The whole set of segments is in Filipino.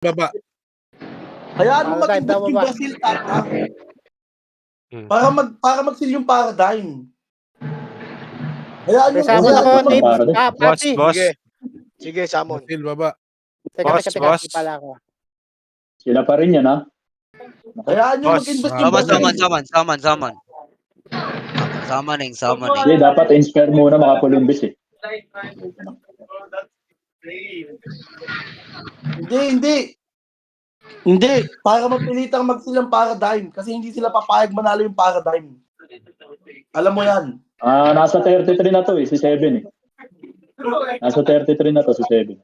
Baba. Hayaan mo Paradigm mag-invest daw yung baba. Brazil, Tata. Para mag-seal yung paradigm. Hayaan yung Kasama na ko, hayaan Nibs. yung Boss, Papi. boss. Sige, Samon. Brazil, baba. Teka, Boss. di pala ako. Sila pa rin yan, ha? hayaan yung Boss. mag-invest yung Saman. Brazil. Samaning. Hindi, dapat inspire muna makapulumbis eh. Hindi. Para mapilitang mag-seal ang paradigm. Kasi hindi sila papayag manalo yung paradigm. Alam mo yan. Nasa 33 na to eh, si 7 eh. Nasa 33 na to, si 7.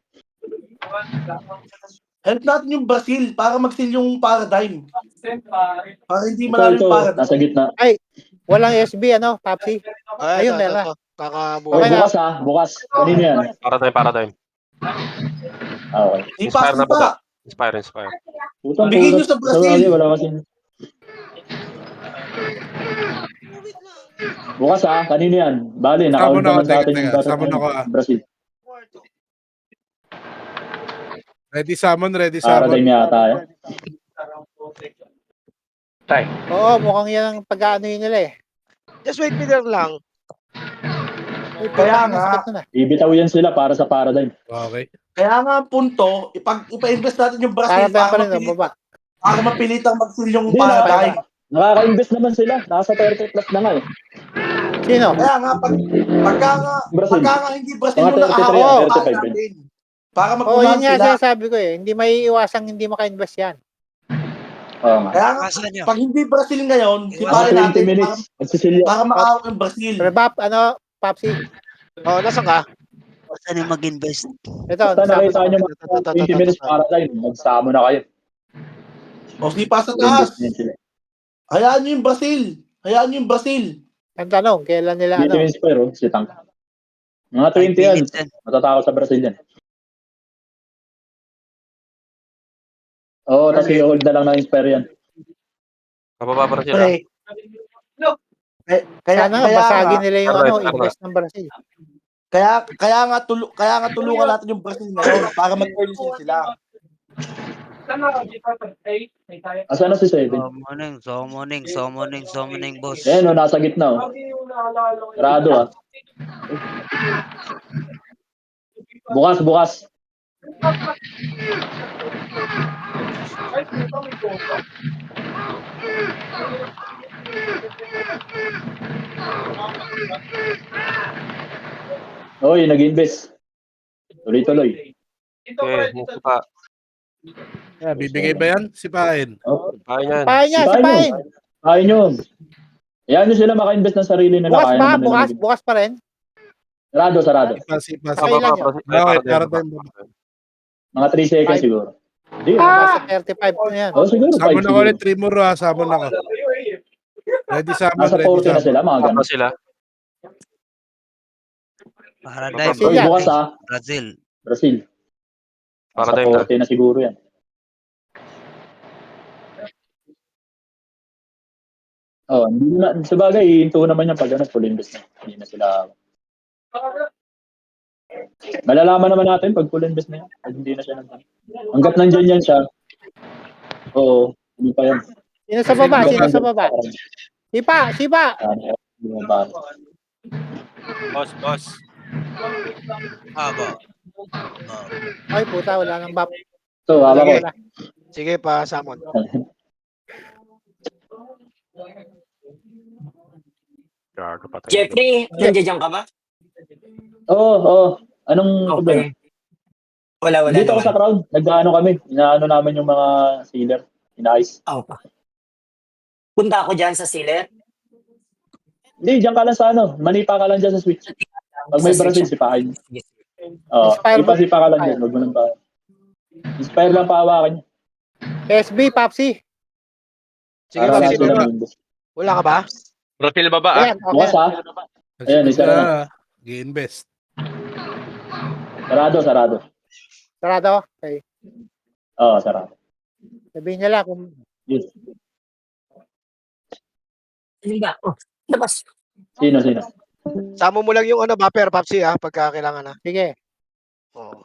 Help natin yung Brazil para mag-seal yung paradigm. Para hindi Ito, manalo yung paradigm. nasa gitna. Walang SB, ano, Papsi? Ayun, meron. Okay, bukas ha, bukas. Kanina yan. Paradigm. Okay. Inspire na ba? Inspire. Putang Bigyan nyo sa Brazil. Wala kasi. Bukas ha, kanina yan. Bali, Sabon nakaunta ako, man sa atin teka. Sabon ako, Brazil. Ready Salmon. Paradigm yata yan. Oo, mukhang yan ang pag-ano yun nila eh. Just wait me there lang. Kaya nga. Ibitaw yan sila para sa paradigm. Okay. Kaya nga ang punto, ipa-invest natin yung Brazil Paradigm pa rin, baba. para mapilitang mag-seal yung Hindi, paradigm. Nakaka-invest naman sila. Nasa 30 plus na nga eh. Sino? Kaya nga, pagka nga hindi Brazil Mga yung 33 nakakakuha yan, 35 natin. Para Oo, magpunan yun nga sila. sabi ko eh. Hindi may iwasang hindi maka-invest yan. Oo nga. Kaya nga, pag hindi Brazil ngayon, Mga siparin 20 natin minutes. Magsisilya. para makahawak yung Brazil. Pero Bap, ano, Papsi? Oh, nasa ka? Saan yung mag-invest? Ito, Basta nakita nyo Ito. 20 minutes paradigm. Magsama na kayo. O sipa sa taas. Invest din sila. Hayaan nyo yung Brazil. Ang tanong, kailan nila Dito ano? yung inspire, si Tang. Mga 20 yan. Matatakot sa Brazil yan. Oo, tapos i-hold na lang ng inspire yan. Mababa pa rin sila. Kaya Sana nga, basagin nila yung Alright, ano, alright. invest ng Brazil. kaya nga tulungan natin yung Brazil ngayon para mag-early sila. Asan na si Seven? Summoning, boss. Ayan o, nasa gitna o. Rado ah. Bukas. Oy, nag-invest. Tuloy-tuloy. Okay, mukuha. Yeah, bibigay ba yan? Sipahin. Oh, Kaya yan. Sipahin niya, sipahin. Ayaw nyo. Ayan nyo sila maka-invest ng sarili nila. Bukas Kaya pa, naman nila mag-invest. bukas pa rin. Sarado. Sipa. Kailan yun? Okay, paradigm. Mga 3 seconds siguro. Hindi. Nasa 35 na yan. Oh, siguro 5 Sabon ako siguro. ulit. 3 more ha. Sabon ako. Ready Salmon. Nasa 40 na sila, mga Mababa ganun. sila. Paradigm. Brazil Oy, yan. bukas ah. Brazil. Nasa Paradigm na. 40 na siguro yan. Oh, hindi na, sa bagay, iinto naman yan pag ano, full invest na. Hindi na sila. Malalaman naman natin pag full invest na yan. Pag hindi na siya nandun. Hanggat nandyan yan siya. Oo, hindi pa yan. Sino sa baba? Sipa. Boss. Haba. Ay, puta, wala nang Bap. So, haba ko. Wala. Sige pa, Samon. Gago pa tayo. Jeffrey, nandiyan ka ba? Oo. Anong problema? Wala Dito ako naman. sa crowd. Nag-ano kami. Inaano namin yung mga sealer. Inayos. Okay. Punta ako dyan sa sealer. Hindi, dyan ka lang sa ano. Manipa ka lang dyan sa switch. Pag may Brazil, sipahin. Oo. Inspire mo. Ipasipa ka lang dyan. Huwag mo nang pa. Inspire lang pahawakan niya. SB, Papsi. Sige, Para sige. sila mag-invest. Wala ka ba? Brazil baba ah. Ayan, okay. Bukas ha. Ayan, isa na. Gi-invest. Sarado. Sarado. Okay. Oo, sarado. Sabihin niya lang kung Yes. Ano ba? Oh, labas. Sino? Samo mo lang yung buffer, Papsi, pagka kailangan na. sige. Oo.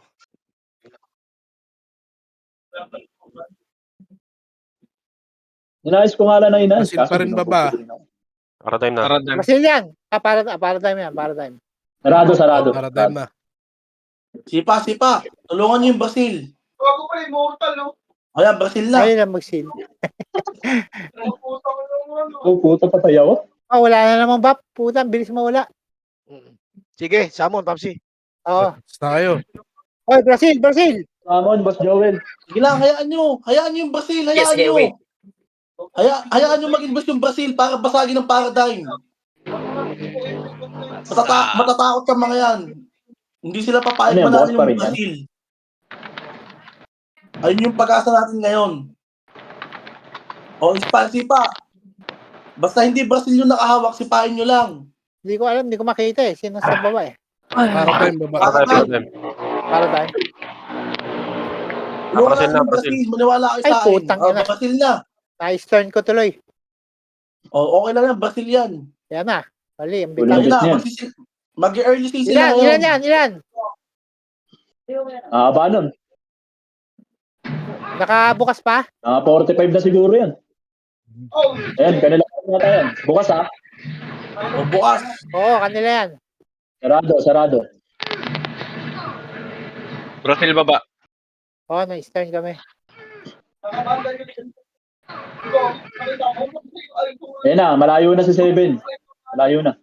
Inayos ko nga lang na inayos. Brazil pa rin baba. Paradigm na. Brazil yan. Paradigm yan. Paradigm. Sarado. Paradigm na. Sipa. Tulungan niyo yung Brazil. Ayan, Brazil na. Ayun ang mag-seal. Oh, puta patay ako. Oh, wala na namang bap. Puta, ang bilis mawala. Sige, Samon, Papsi. Oo. Basta kayo. Oy, Brazil. Samon, Boss Joel. Sige lang, hayaan nyo yung Brazil, hayaan Sige, nyo. wait. Hayaan nyo mag-invest yung Brazil para basagin ng paradigm. Matatakot ka mga yan. Hindi sila papayag Ano yan, manalo bukas pa yung rin yan? Brazil. Ayun yung pag-asa natin ngayon. O, sipa. Basta hindi Brazil yung nakahawak, sipain nyo lang. Hindi ko alam, hindi ko makita eh. Sino sa baba eh. Paradigm baba. Paradigm. Paradigm. Tulungan Brazil natin na, yung Brazil. Maniwala kayo Ay, sa akin. putang ina. Brazil na. Nice turn ko tuloy. O, okay lang yan. Brazil yan. Yan na. Mali, ang Wala. bitang. Ayun na. Yes, Mag-early season na Ilan ngayon. yan? Ilan? Ba nun? Nakabukas pa? 45 na siguro yan. Ayan, kanila na yan. Bukas ha. O, bukas. Oo, kanila yan. Sarado. Brazil baba. Oo, nice turn kami. Ayan na, malayo na si 7. Malayo na.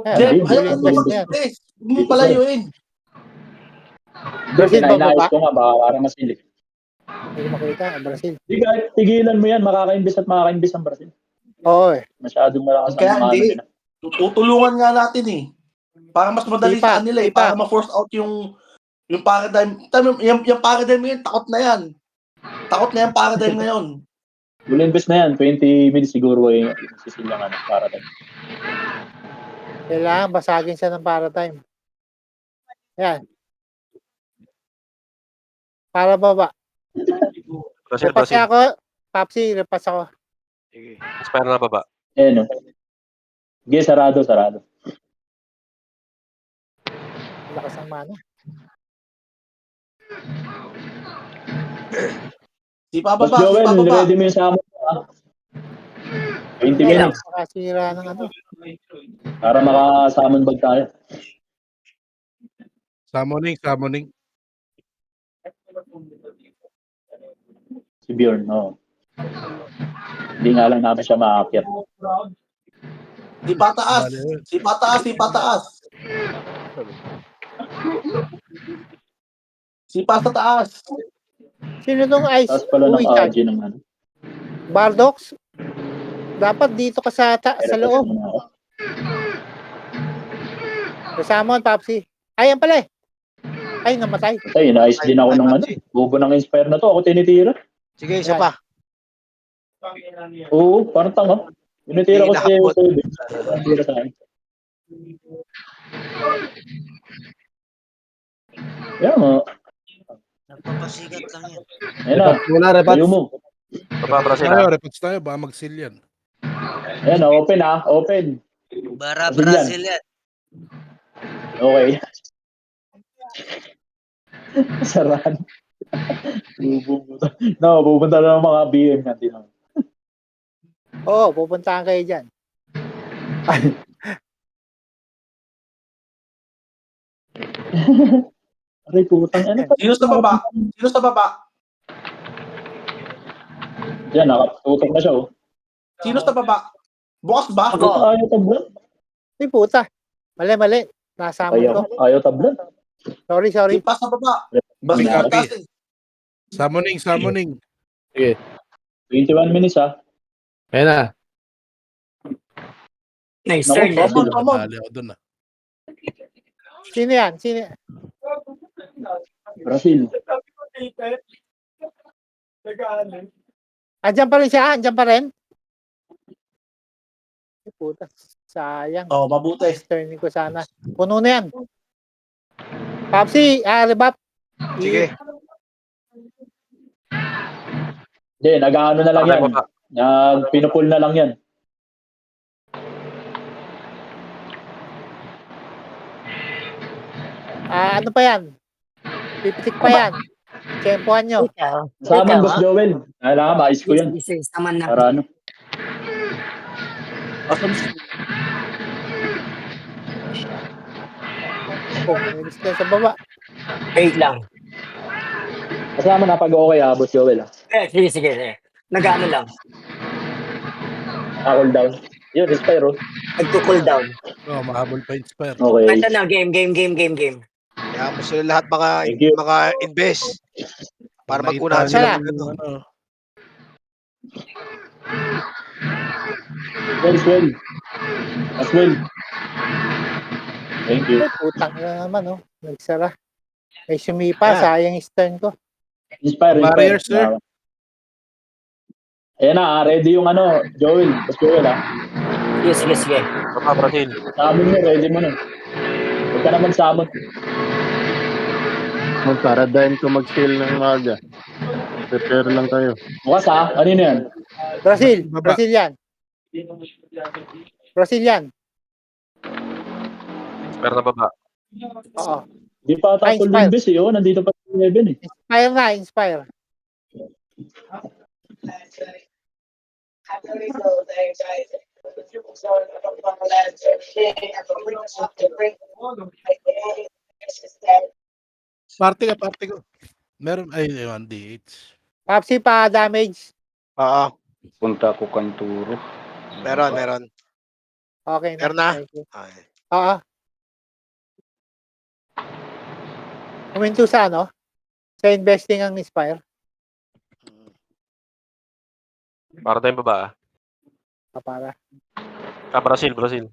Ayan, Jeff, hayaan mo Brazil yan. mag-stress. Huwag mo palayuin. Brazil ba Inayos baba? ko nga, baka parang masili. Hindi ko makita. Brazil. Di kahit tigilan mo yan, makaka-invest ang Brazil. Oo eh. Masyadong malakas Kaya ang hindi. nila. Tutulungan nga natin eh. Para mas madali Sipa, sa kanila eh. sipa. Para ma-force out yung paradigm. Yung paradigm ngayon, takot na yan. Takot na yung paradigm ngayon. Full invest na yan, 20 minutes siguro yung sisilangan para tayo. Kailangan basagin siya ng paradigm. Yan. Para baba. Brazil. Repas ako. Papsi, repas ako. Sige. Inspire na baba. Ayan o. Sige, sarado. Lakas ang mana. Si Boss Pababa, si Joel, Pababa. ready mo yung sama ha? 20 Kailan? minutes Nakasira ng ano. para makasamon bag tayo. Summoning. Si Bjorn, oo. Hindi nga lang namin siya maakyat. Si Pataas. Si Pa sa taas. Sino tong ice? Tapos pala ng Wizard? RG ng ano. Bardox? Dapat dito ka sa loob. Kasama Papsi. Ayan pala eh. Ay, namatay. Ay, na-ice din ako ng ano. Bubo ng inspire na to. Ako tinitira. Sige, isa pa. Oo, parang tanga. Tinitira ko si Hinahakot. Toby. Tinitira sa akin. Yan o. Nagpapasigat lang yan. Ayan na. Wala Ayaw mo. Baba Brazil. Repats tayo. Baka mag-seal yan. Ayan na, open ha. Open. Bara Brazil yan. Brazil yan. Okay. Saran. No, pupunta na ng mga BM natin. Oo, pupuntahan kayo dyan. Aray, putang ano pa? Sino sa baba? Yan, nakatutok na siya oh. Sino sa baba? Bukas ba? Ako. Ayaw tablan. Ay, puta. Mali. Nasama ko. Ayaw tablan. Sorry. Si Pa sa baba. Basta Copy. sa taas eh. Summoning. 21 minutes ha. Ayan na. Nice Naku, turn. Brazil. Nadali ako dun ah. Sino yan? Brazil. Andyan pa rin siya? Andyan pa rin? Ay, puta. Sayang. Oh, mabuti. Turn ko sana. Puno na yan. Papsi, rebap. Sige. Hindi, nag-ano na lang yan. Baba. Pinupul na lang yan. Ano pa yan? Pipitik pa yan. Tempohan nyo. Ikaw. Saman, Boss ha? Joel. Kailangan, maayos ko yan. Sige, saman na. Para ano. Asan si... Oh, may list yan sa baba. Wait lang. Kasama na pag okay Boss Joel Sige, sige. Nag-ano lang. Cool down. Yun, inspire Nagko-cool down. Oh, mahabol pa inspire. Okay. Ito na, game. Kaya mo sila lahat Thank you. mga invest. Para mag-unahan Sila. sila. Ano. Ano, Swell. Swell. Thank you. Ay, putang na naman, oh. Nagsara. May sumipa, Ayan. sayang yung stern ko. Inspire. Barrier, sir. Ayan na, ready yung ano, Joel. Boss Joel Sige. Baba, Brazil. Summon mo, ready mo na. Huwag ka naman summon. Mag-paradigm ko mag-skill ng maga. Prepare lang kayo. Bukas ano yun yan? Brazil. Baba. Brazilian. Inspire na baba. Oo. Di pa Ay, tapos inspire. Limbis nandito pa sa 11 Inspire. party ko. Meron, ay, 1D8. Papsi pa damage. Oo. Punta ko kanturo. Meron. Okay na. Meron na? Thank you. Ay. Oo. Huminto sa ano? Sa investing ang Inspire. Para tayong baba. Para. Brazil.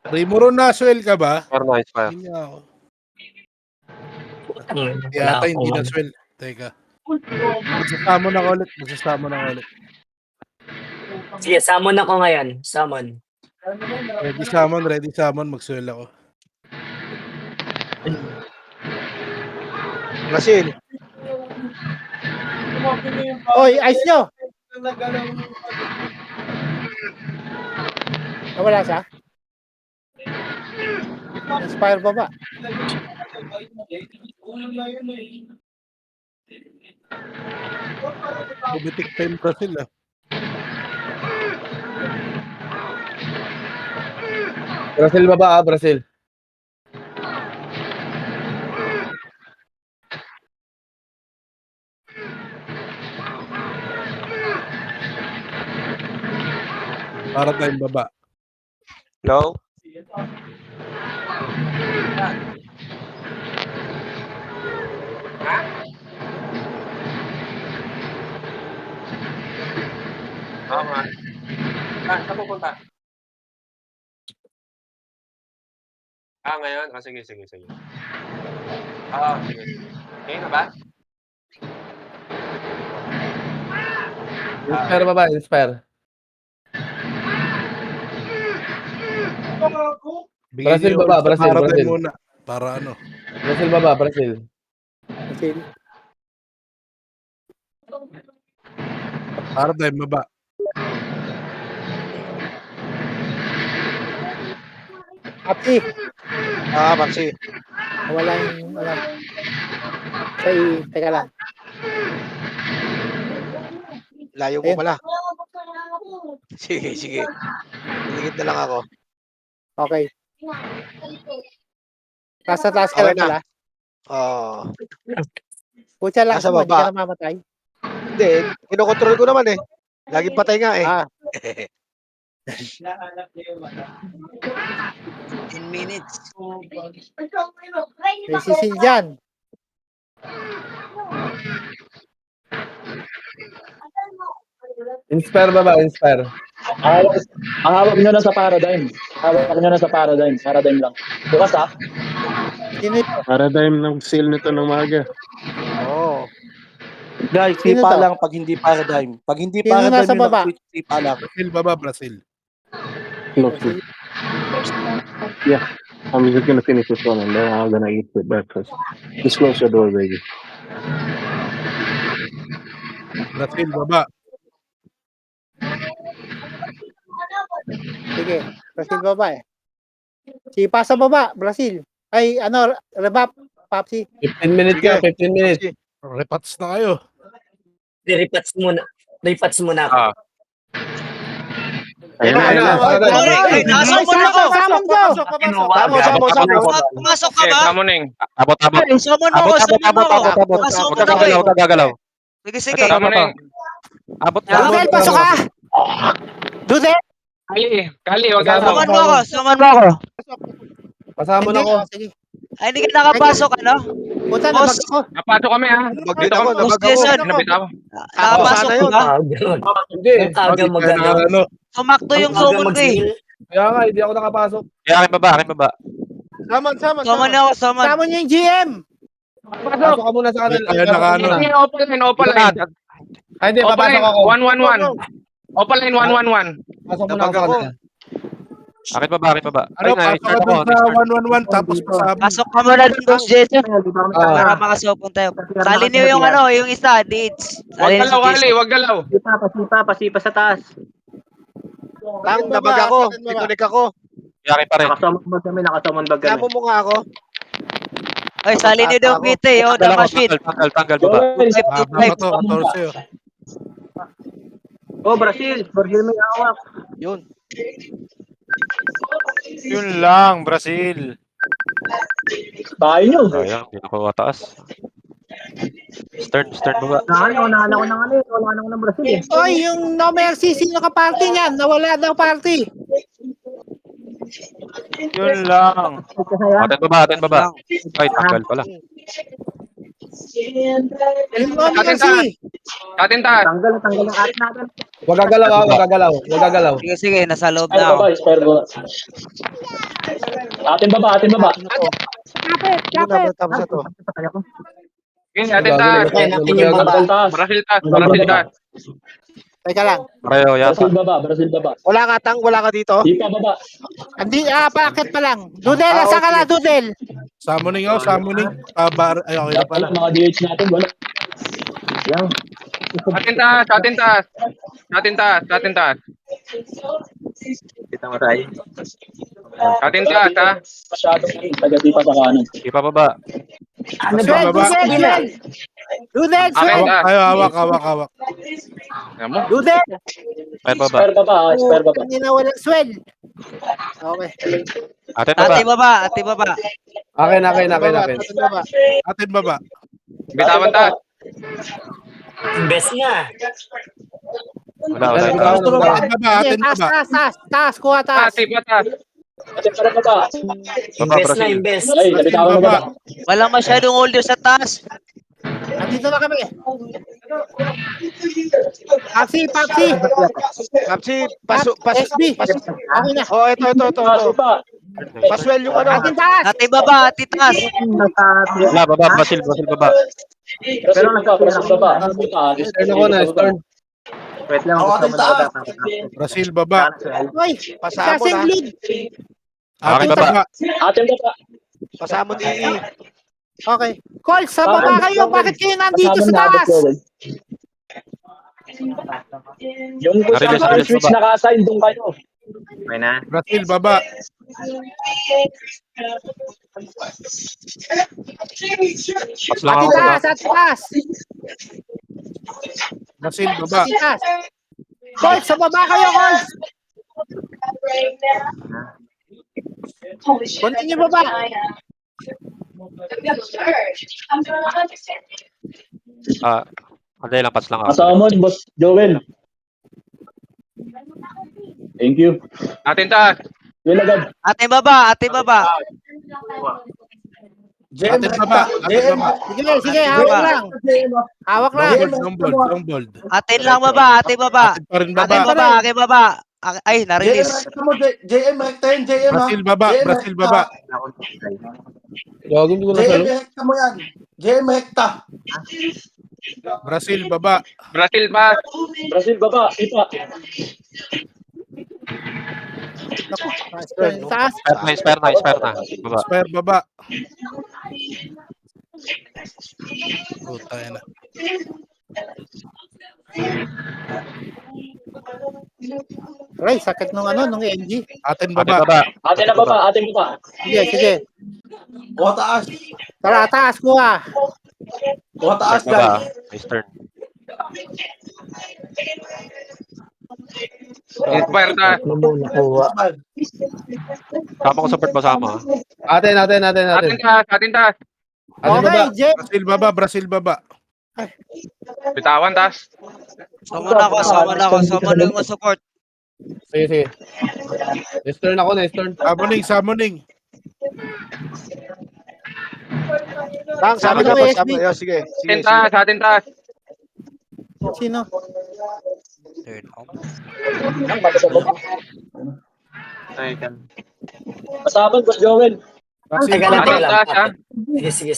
Rimuro Naswell ka ba? Inspire na, inspire. Hindi niya ako. Wala Yata hindi akong- Naswell. Teka. Magsasamo na ulit. Sige, summon ako ngayon. Summon. Ready summon. Mag-swell ako. Brazil. Oy, ice nyo! Nawala siya? Inspire baba. Bumitik pa yung Brazil Brazil baba Brazil. Para tayong baba. No? Tama. Saan pupunta? Ngayon? Sige. Sige. Okay na ba? Inspire baba, inspire. Bigyan Brazil niyo baba, sa Brazil, para tayo Brazil. muna. Para ano. Brazil baba, Brazil. Brazil. Para tayong baba. Papsi. Papsi. Nawala yung ano. Teka lang. Layo mo Ayun. pala. Sige. Tingin na lang ako. Okay. Taas ka Okay lang na. pala. Oo. Pucha lang Nasa mo, hindi baba. ka na mamatay. Hindi, kinokontrol ko naman eh. Laging patay nga eh. 10 minutes. May sisil dyan. Inspire baba, inspire. Hawak nyo na sa paradigm. Paradigm lang. Bukas Sino yun? Paradigm ng seal nito ng maga. Oo. Guys, Sino sipa to? lang pag hindi paradigm. Pag hindi Sino paradigm nasa yung baba? nag-switch, sipa lang. Brazil baba, Brazil. Close to. Yeah. I'm just gonna finish this one and then I'm gonna eat the breakfast. Just close your door, baby. Brazil baba. Sige. Brazil baba eh. Sipa sa baba, Brazil. Ay, ano, revap, Papsi. 15 minutes ka, 15 minutes. Repats na kayo. Repats muna. Repats muna ako. Ah. Ayan na, ayan na. Ay, nakasamon ako. Samon ko. Pumasok ka Okay, ba? summoning. Abot. Samon mo ako, samon mo ako. Pasok Huwag mo ako eh. huwag gagalaw. Sige, sige. Summoning. Abot Dudel, pasok ka. Dudel. Kali, wag ka Samon mo ako, samon mo ako. Kasama na ako. Sige. Ay, hindi ka nakapasok, ano? Punta na Boss. ako. Napasok kami ha. Nabagdit ako, Boss Jason, Nabit ako. nakapasok ka ba? Hindi. Aga magano. Sumakto yung summon ko eh. Kaya nga, hindi ako nakapasok. Kaya akin baba. Saman. Summon ako, summon. Samon niyo yung GM. Pasok ka muna sa kanila. Kaya nakaano. Opaline. Ay, hindi, papasok ako. 111. Opaline 111. Pasok muna ako sa kanila. Akin baba. Ano, pasok ka dun sa 111 tapos pasabi. Pasok ka muna dun, Boss Jason. Ah. Para makasopon tayo. Salin niyo yung ano, yung isa, Deeds. Wag Salin galaw, Kali, wag galaw. Pasipa sa taas. Tang, nabag ako. Titulik ako. Kaya akin pa rin. Kamo mo nga ako. Ay, salin niyo daw kita eh. Oh, the machine. Tanggal baba. Haba pa to, 14 yun. Oh, Brazil may hawak. Yun. Yun lang, Brazil. Bahay nyo. Sayang, hindi nakuha taas. Stern baba. Oy, yung No Mercy, sino ka party niyan? Nawala daw party. Yun lang. Atin baba. Ay, tanggal pala. Yung No Mercy. Atin taas. Huwag gagalaw. Sige, sige, nasa loob Ay, na ako. baba, spare ko. Atin baba. Kapit. Tapos na to. Okay, atin taas. Tanggal taas. Brazil taas. Teka lang. Pareho yata. Brazil baba. Wala ka, Tang. Wala ka dito. Di pa baba. Paakit pa lang. Dudel, nasa ka na, Dudel. Summoning ako, summoning. Ay, okay na pala. Mga DH natin, wala. Yan. Atin taas. Kita mo tayo. Atin taas ha. Masyadong taga-di pa sa kanan. Di pa baba. Dudel, Akin swell. taas. Ay, hawak. Alam mo? Dudel. Ay, baba. Spare baba. Hindi na walang swell. Okay. Atin baba. Ate baba. Akin. Atin baba. Bitawan taas. Best nga. Wala. Atin baba. Sige, taas, kuha taas. Taas, taas. Atin para baba. Baba, Best na Brazil. yung best. Ay, nabitawan mo baba. Walang masyadong holder sa taas. Andito na kami. Papsi. SB. Okay na. Oh, ito. Taas pa. Paswell yung ano. Atin taas. Ate baba, ate taas. Wala, baba. Brazil baba. Pero baba. Stern ako na, stern. Ako atin taas. Brazil baba. Uy, kasing lead. Atin baba. baba. Atin baba. Pasamo ni Okay. Call, sa baba kayo. Bakit kayo nandito sa taas? Yung kung saan Narilis, kayo switch baba. naka-assign, doon kayo. Brazil baba. Pas lang Atin ako baba. taas. Brazil baba. Atin taas. Call, sa baba kayo, Call. Continue baba. Anday lang, pas lang ako. Kasamon, Boss Joel. Thank you. Atin taas. Joel agad. Ate baba. JM, Atin baba. Atin baba. Sige, hawak lang. Hawak lang. Long bold. Atin lang baba, ate baba. Atin pa rin Ate baba. baba. Ay, na-release. JM, rekta yun, JM ha. Brazil baba. Brazil baba. Gagawin ko na sa JM, rekta mo yan. JM, rekta. Brazil baba. Brazil taas. Brazil baba. Ipa. Taas. Spare na. Baba. Spare baba. Puta na. Ay, sakit nung NG. Atin Atin baba. baba. Atin na baba. Atin baba. Sige. Kuha taas. Tara, taas, kuha. Kuha taas, guys. Eastern. Inspire taas. Ano mo nakuha? Sama ko sa part basama. Atin. Atin taas. Atin taas. Okay, Jeff. Brazil baba, Brazil baba. Bitawan taas. Sama na ako support. Sige. Eastern ako na, Eastern. Summoning. Tang, sama na ako, sama. Yo, sige. Atin taas. Sino? Kasama, Boss Joel. Teka lang, Atin taas, ha? Sige.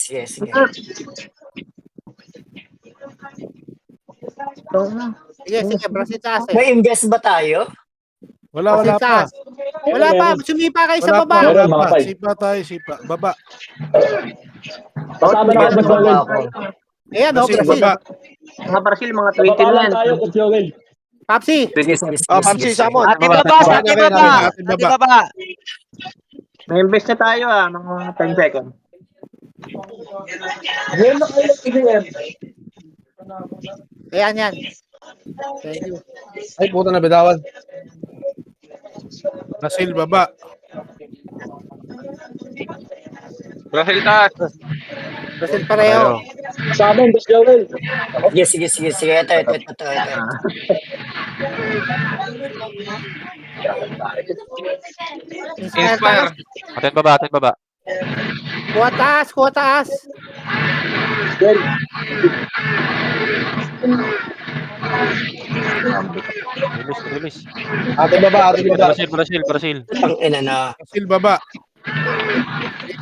Sige, Brazil taas eh. May invest ba tayo? Wala Brazil pa. taas. Wala pa, sumipa kayo sa Wala baba. pa. Meron, mga five. Sipa tayo, sipa. Baba. Kasama na ako, Boss Joel. Ayan, Brazil Brazil. baba. Mga Brazil, mga Baba lang tayo, Boss Joel. Papsi. Pamsi, sama. Ate baba. May invest na tayo mga 10 seconds. Ayan, yan. Thank you. Ay, puta na, bitawan. Brazil baba. Brazil taas. Brazil pareho. Kasama, Boss Joel. Sige. Ito. Inspire Inspire. taas. Atin baba. Kuha taas. Release. Atin baba. Brazil. Ang ina na. Brazil baba.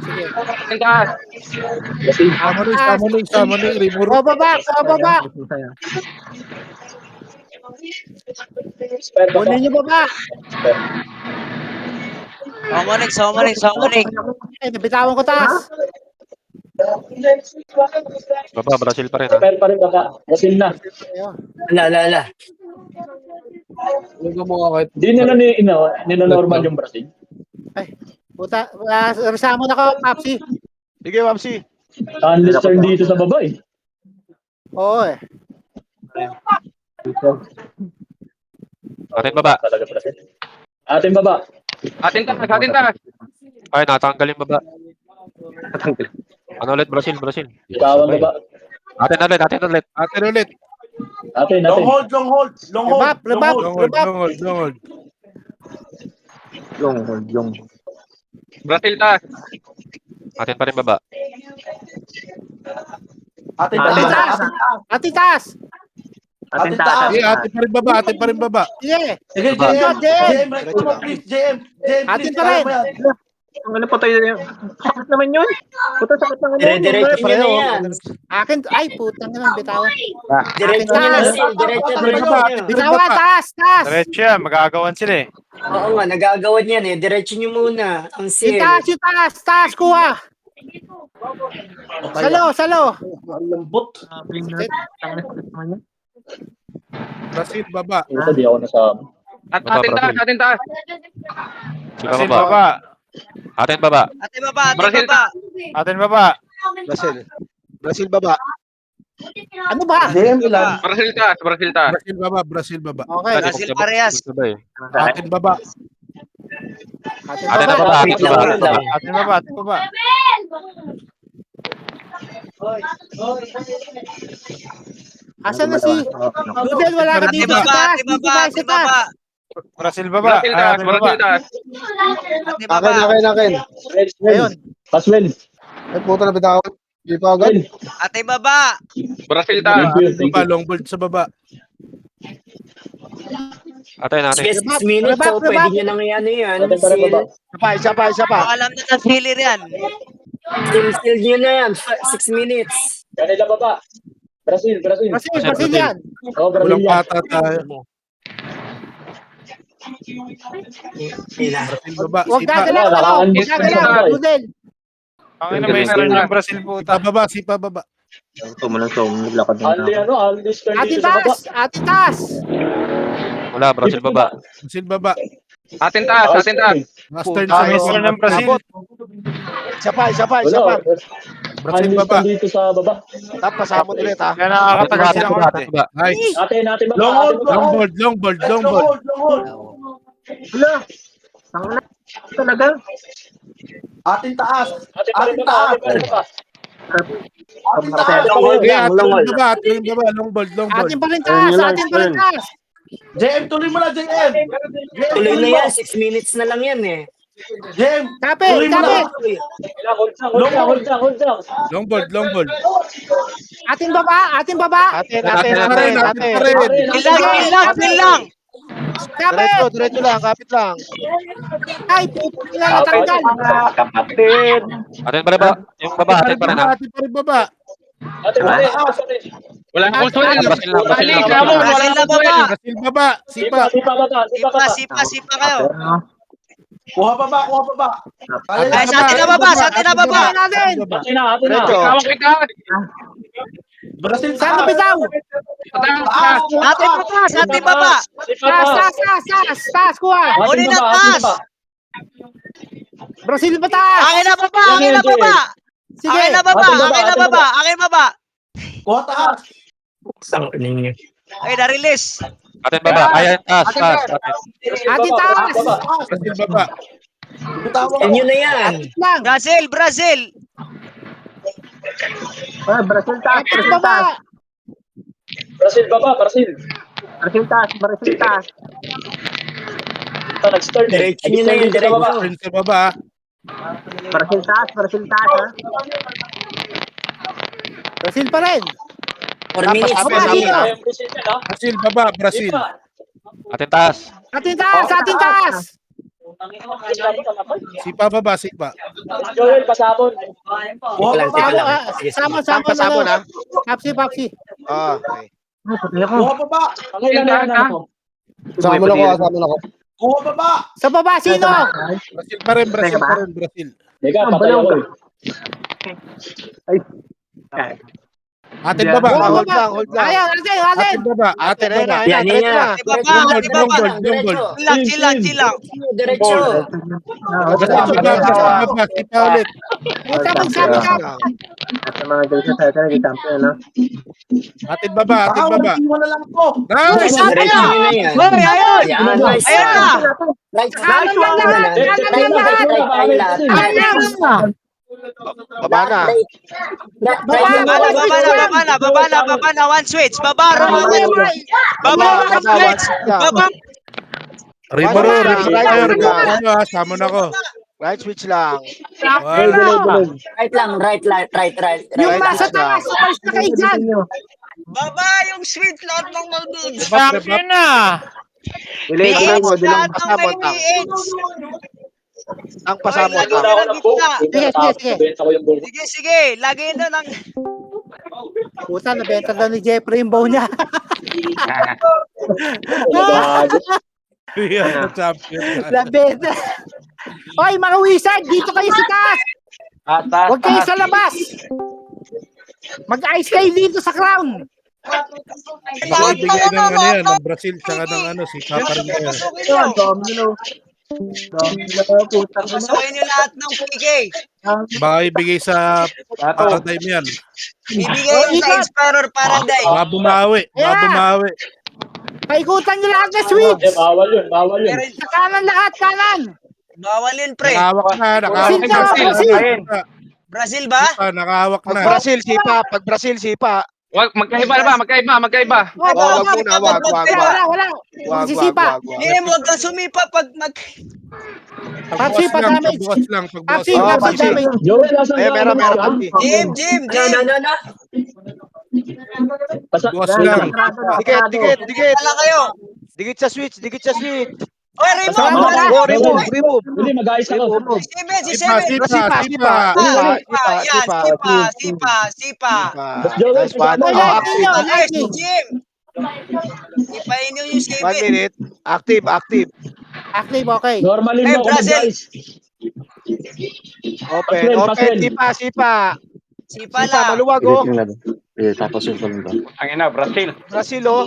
Sige. Atin taas. Summoning. Remove. Kuha baba. Kunin niyo baba. Summoning. Ay, nabitawan ko taas. Baba, Brazil pa rin. Pero pa rin baka. Brazil na. Ala. Huwag mo ako. Di nila nino-normal yung Brazil. Puta, sama na ko, Papsi. Sige, Pamsi. Unless turn dito sa baba eh. Oo eh. Atin baba. Talaga Brazil. Atin baba. Atin taas. Ay, natanggal yung baba. Ano ulit, Brazil. Bitawan baba. Atin ulit. Atin ulit. Atin. Long hold. Long hold. Brazil taas. Atin pa rin baba. Atin taas. Sige, atin pa rin baba. Sige. Sige, JM, please, JM. Atin pa rin. Ano pa tayo yun? Sakit naman yun. Puta, sakit naman yun. Dire-diretso nyo na yan. Akin, ay, putang naman, bitawan. Diretso nyo na, Sil. Diretso nyo. Bitawan, taas. Diretso yan, magagawan sila eh. Oo nga, nagagawan yan eh. Diretso nyo muna. Ang Sil. Taas, kuha. Salo. Lambot. Brazil baba. Ito di ako nasama. Atin taas. Brazil baba. Atin baba. Brazil taas. Atin baba. Brazil baba. Ano ba? JM ilan? Brazil taas. Brazil baba. Okay. Brazil parehas. Atin baba. Atin baba. Atin baba. Asan na si Dudel? Wala ka dito sa taas. Dito tayo sa taas. Brazil baba. Brazil taas. Akin. Ayun. Paswell. Ay, puta na, bitawan. Hindi pa agad. Ate baba. Brazil taas. Long bolt sa baba. Atin. Sige, 6 minutes. So, pwede nyo nang ano yan. Isa pa. Alam na ng filler yan. Sil nyo na yan. 6 minutes. Kanila baba. Brazil. Brazil yan. Oh, Brazil Walang yan. pata tayo. Brazil baba. Huwag Sipa. gagalaw. Dudel. Ang ina may stern yung Brazil po. Sipa baba. Unless turn Atin dito sa baba. taas. Wala, Brazil baba. Brazil baba. Atin taas, atin taas. Last turn sa ng Brazil. Isa pa. Wala. Brazil Unmissed baba. dito sa baba. Tap, pasamon ulit ha. Kaya nakakatagal sila konti. Nice. Natin baba. Long hold, Atin baba. Long board. Talaga? Atin taas. Atin pa rin Atin baba. taas. Atin pa rin baba. Atin taas. Long hold Okay, lang, atin long hold. baba, atin baba, long board. Atin pa rin taas, atin pa rin taas. JM, tuloy mo na, JM. Tuloy na yan, 6 minutes na lang yan eh. JM, Kapit, tuloy mo na. kapit. Hold lang. Long board. Atin baba. Atin. Kill lang. Kapit. Diretso lang, kapit lang. Ay, puto nila natanggal. Atin pa rin ba? Yung baba, atin pa rin ha. Atin pa rin baba. Atin pa rin. Wala nang full swing. Brazil lang. Brazil na baba. Brazil baba, sipa. Sipa kayo. Kuha pa ba? Ay, sa atin na baba. Baba natin. Atin na. Diretso. Hawak kita. Brazil Saan na bitaw? Atin baba. Taas, kuha. Uli na taas. Brazil pa taas. Akin na baba. Sige. Akin na baba. Kuha taas. Sang ninyo. Ay, na-release. Atin baba. Ayan, taas. Atin taas. Brazil baba. Bitawan ko. Inyo na yan. Lang. Brazil. Atin baba. Brazil baba. Ito, nag-start eh. Diretso nyo na yan, diretso. Turn sa baba. Brazil pa rin. 4 minutes Baba, na dito. lang. Brazil baba, Brazil. Atin taas. Atin taas. Sipa baba, sipa. Joel, pasabon. Kuha pa ba? Teka lang. Sige, sige. Pasabon ha. Papsi. Okay. Kuha pa ba? Sama na ko. Kuha pa ba? Sa baba, sino? Brazil pa rin, Brazil. Teka, patay ako eh. Atin baba. Hold lang. Ayan, atin. Atin baba. Atin Atin baba. na. Yan, yan, yan. Atin baba. Chill lang. Diretso. Brazil baba, sipa ulit. Puta, magsabi ka. Atin baba. Iwan na lang to. Nice! Diretso nyo na yan. Ayun. Yan, nice. Ayun na. Right, Kanan lang lahat. Baba na. Baba na. One switch. Baba, one switch. Baba. Rimoro, sama na ko. Right switch lang. Right lang, right. Yung nasa taas, umalis na kayo dyan. Baba yung switch. Lahat ng maldud. Champion na. Dilang mo, Lahat ng pasabon may lang. PH. Ang pasabon Lagi lang. na ng gitna. Sige. Benta ko yung ball. Sige. Lagi na ng... Puta, nabenta daw ni Jeffrey yung bow niya. Yan, champion. Nabenta. Oy, mga wizard, dito kayo sa taas. Huwag kayo sa labas. Mag-ice kayo dito sa crown. Baka ibigay ng ano yan, ng Brazil, tsaka ng ano, sipa pa rin yan. Pasukin nyo lahat ng PK. Baka ibigay sa paradigm yan. Bibigay yung sa Inspirer Paradise. Baka bumawi. Paikutan nyo lahat ng switch. Bawal yun. Sa kanan lahat, kanan. Bawal yun, pre. Nakahawak na. Brazil ba? Nakahawak Pag na. Brazil, sipa. Wag, magkaiba na ba? Magkaiba. Wag muna, wag. Wala. Sisipa. Hindi, huwag kang sumipa pag mag... Papsi, pa-damage. Pagbukas lang. Papsi, Oh, pa-damage. Joel, nasan Eh, ka? meron. Jim. No. Bukas lang. Dikit. Wala kayo. Dikit sa switch. Oy, remove. Remove. Hindi, mag-ayos ako. Si Seven. Sipa. Sipa. Nice one. Nice, Jim. Ipain nyo yung 1 Seven. minute. Active. Active, okay. Normalin Eh, mo ako Brazil. mag-ayos. Open. Sipa. Sipa lang. Maluwag, oh. Eh, tapos yung punta. Ang ina, Brazil. Brazil, oh.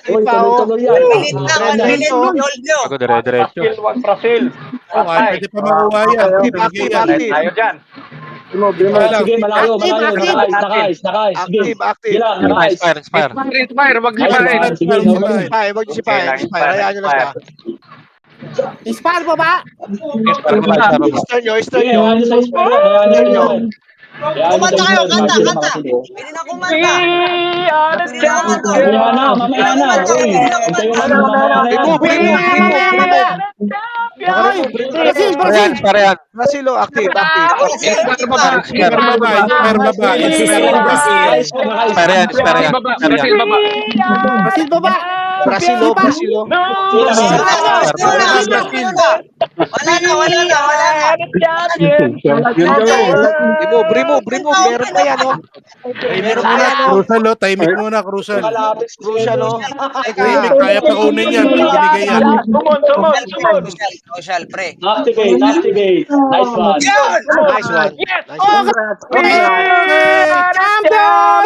Uy, tuloy-tuloy yan. Minute lang, 1 minute, hold nyo. Ako dire-diretso. Brazil. Oh, pwede pa makuha yan. Binigay yan. Tayo dyan. Sige, malayo. Naka-ice. Sige. Active. Sige lang, naka-ice. Inspire. Inspire, Wag niyo inspire. Wag niyo si Pai. Hayaan nyo lang siya. Ispal pa ba? Inspire ba? Eastern Sige, nyo. hayaan nyo sa Ispire. Hayaan nyo yan. Kumanta kayo, kanta. Hindi Pwede na kumanta. Pwede na kumanta. mamaya na. Uy, hintay mo muna mamaya na yan. Inspire yan. Brazil, oh. Active. Inspire baba. Inspire baba. Inspire yan. Brazil pa ba? Brazil, oh. Wala na. Brimo. Meron pa yan, oh. Timing muna, Cruzal, oh. Timing muna, Cruzal. Crucial, oh. Timing, kaya pa kunin yan. Pag binigay yan. Social, pre. Activate. Nice one. Nice one. Champion!